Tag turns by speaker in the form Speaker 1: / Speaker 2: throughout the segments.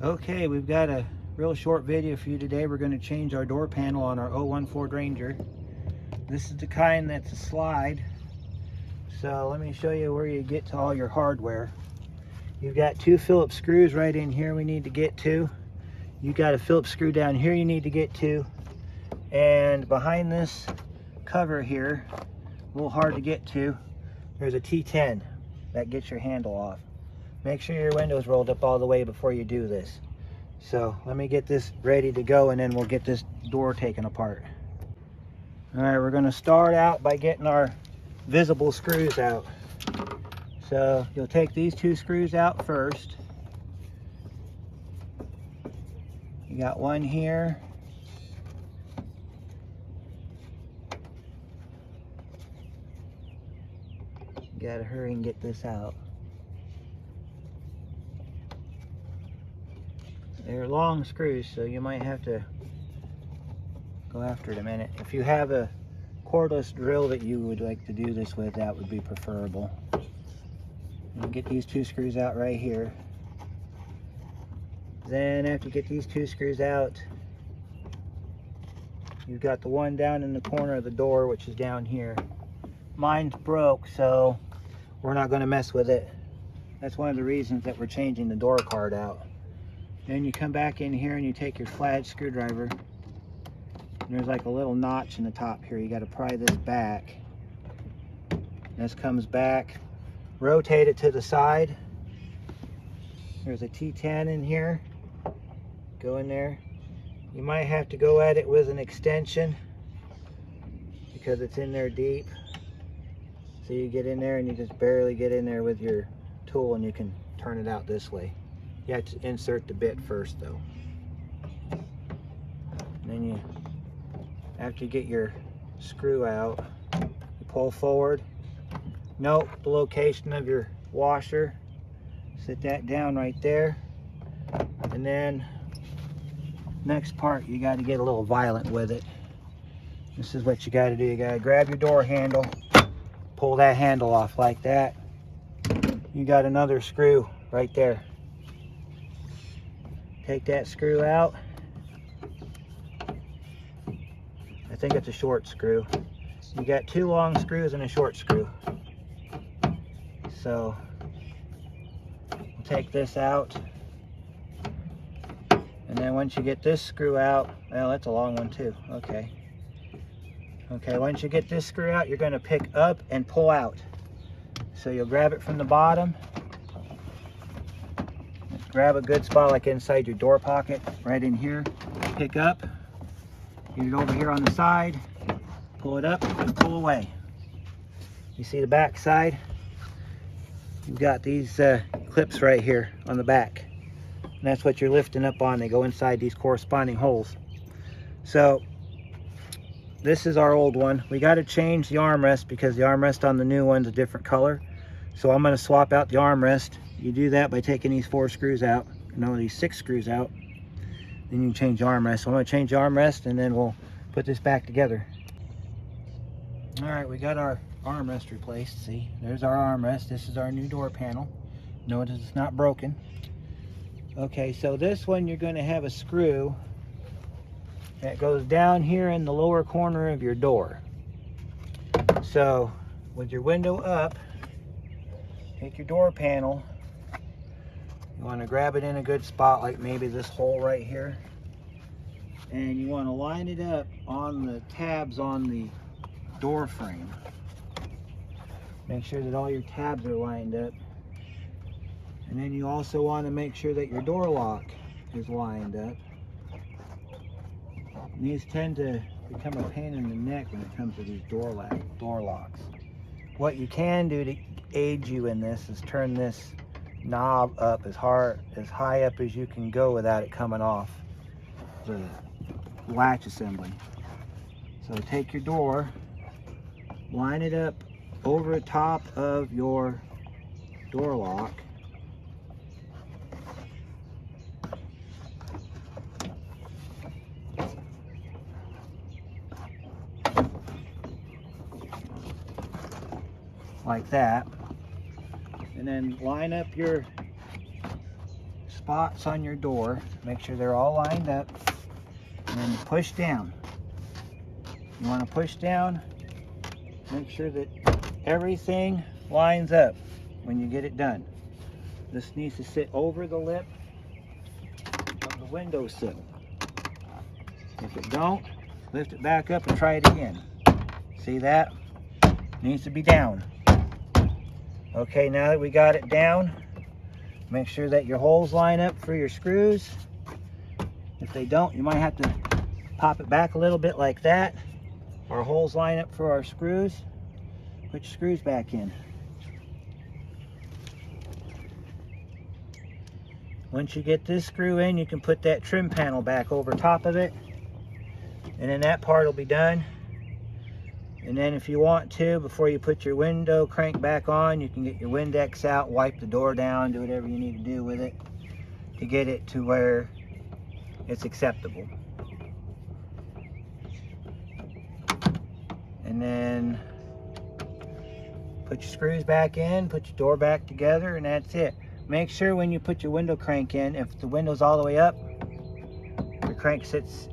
Speaker 1: Okay, we've got a real short video for you today. We're going to change our door panel on our 01 Ford Ranger. This is the kind that's a slide. So let me show you where you get to all your hardware. You've got two Phillips screws right in here we need to get to. You've got a Phillips screw down here you need to get to. And behind this cover here, a little hard to get to, there's a T10 that gets your handle off. Make sure your window's rolled up all the way before you do this. So let me get this ready to go and then we'll get this door taken apart. All right, we're gonna start out by getting our visible screws out. So you'll take these two screws out first. You got one here. You gotta hurry and get this out. They're long screws, so you might have to go after it a minute. If you have a cordless drill that you would like to do this with, that would be preferable. You get these two screws out right here. Then after you get these two screws out, you've got the one down in the corner of the door, which is down here. Mine's broke, so we're not going to mess with it. That's one of the reasons that we're changing the door card out. Then you come back in here and you take your flat screwdriver. And there's like a little notch in the top here. You got to pry this back. This comes back. Rotate it to the side. There's a T10 in here. Go in there. You might have to go at it with an extension because it's in there deep. So you get in there and you just barely get in there with your tool and you can turn it out this way. You have to insert the bit first though. And then you, after you get your screw out, you pull forward. Note the location of your washer. Sit that down right there. And then next part, you got to get a little violent with it. This is what you got to do. You got to grab your door handle, pull that handle off like that. You got another screw right there. Take that screw out. I think it's a short screw. You got two long screws and a short screw. So we'll take this out. And then once you get this screw out, well, that's a long one too. Okay. Okay, once you get this screw out, you're going to pick up and pull out. So you'll grab it from the bottom. Grab a good spot like inside your door pocket, right in here. Pick up, get it over here on the side, pull it up and pull away. You see the back side? You've got these clips right here on the back. And that's what you're lifting up on. They go inside these corresponding holes. So this is our old one. We got to change the armrest because the armrest on the new one's a different color. So I'm going to swap out the armrest. You do that by taking these 4 screws out, no, these 6 screws out. Then you can change the armrest. So I'm going to change the armrest and then we'll put this back together. All right, we got our armrest replaced. See, there's our armrest. This is our new door panel. Notice it's not broken. Okay, so this one you're going to have a screw that goes down here in the lower corner of your door. So with your window up, take your door panel. You want to grab it in a good spot, like maybe this hole right here. And you want to line it up on the tabs on the door frame. Make sure that all your tabs are lined up. And then you also want to make sure that your door lock is lined up. And these tend to become a pain in the neck when it comes to these door locks. What you can do to aid you in this is turn this knob up as high up as you can go without it coming off the latch assembly. So take your door, line it up over the top of your door lock. Like that. And then line up your spots on your door. Make sure they're all lined up. And then you push down. You want to push down. Make sure that everything lines up when you get it done. This needs to sit over the lip of the windowsill. If it don't, lift it back up and try it again. See that? Needs to be down. Okay, now that we got it down, make sure that your holes line up for your screws. If they don't, you might have to pop it back a little bit like that. Our holes line up for our screws. Put your screws back in. Once you get this screw in, you can put that trim panel back over top of it. And then that part will be done. And then if you want to, before you put your window crank back on, you can get your Windex out, wipe the door down, do whatever you need to do with it to get it to where it's acceptable. And then put your screws back in, put your door back together, and that's it. Make sure when you put your window crank in, if the window's all the way up, your crank sits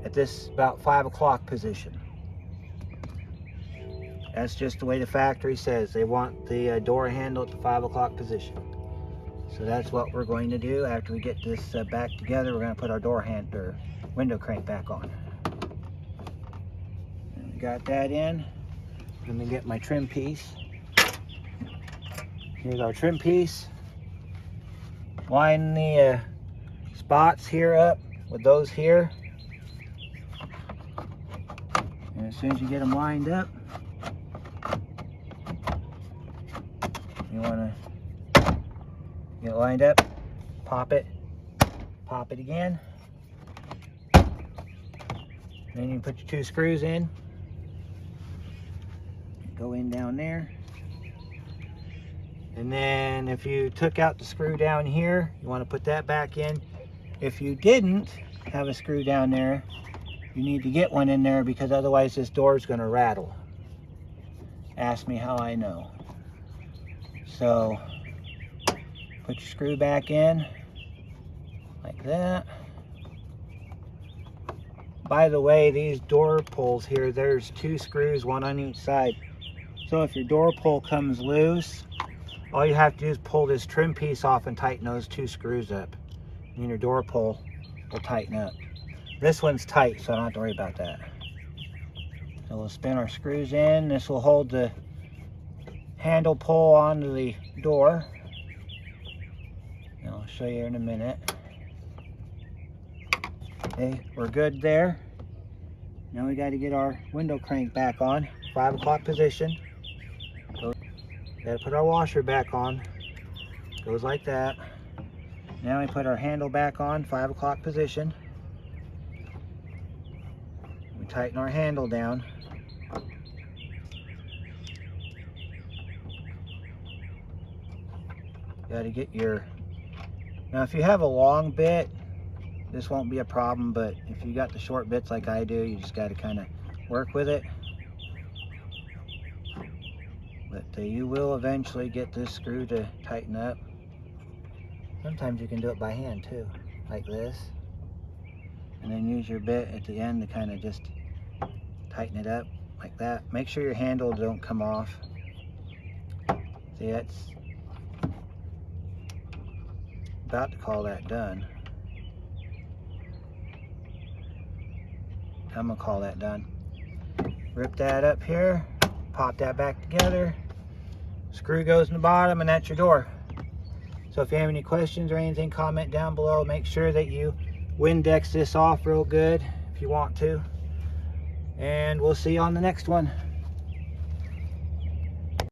Speaker 1: at this about 5 o'clock position. That's just the way the factory says. They want the door handle at the 5 o'clock position. So that's what we're going to do. After we get this back together, we're going to put our window crank back on. And we got that in. Let me get my trim piece. Here's our trim piece. Line the spots here up with those here. And as soon as you get them lined up, you want to get it lined up, pop it again. Then you put your 2 screws in. Go in down there. And then if you took out the screw down here, you want to put that back in. If you didn't have a screw down there, you need to get one in there, because otherwise this door is going to rattle. Ask me how I know. So put your screw back in like that. By the way, these door pulls here, there's 2 screws, 1 on each side. So if your door pull comes loose, all you have to do is pull this trim piece off and tighten those 2 screws up. And your door pull will tighten up. This one's tight, so I don't have to worry about that. So we'll spin our screws in. This will hold the handle pull onto the door. And I'll show you in a minute. Okay, we're good there. Now we got to get our window crank back on, 5 o'clock position. Got to put our washer back on. Goes like that. Now we put our handle back on, 5 o'clock position. We tighten our handle down. Got to get your... Now if you have a long bit, this won't be a problem, but if you got the short bits like I do, you just got to kind of work with it. But you will eventually get this screw to tighten up. Sometimes you can do it by hand too, like this. And then use your bit at the end to kind of just tighten it up like that. Make sure your handle don't come off. See, that's about to call that done. I'm gonna call that done. Rip that up here, pop that back together. Screw goes in the bottom, and that's your door. So if you have any questions or anything, comment down below. Make sure that you Windex this off real good if you want to. And we'll see you on the next one.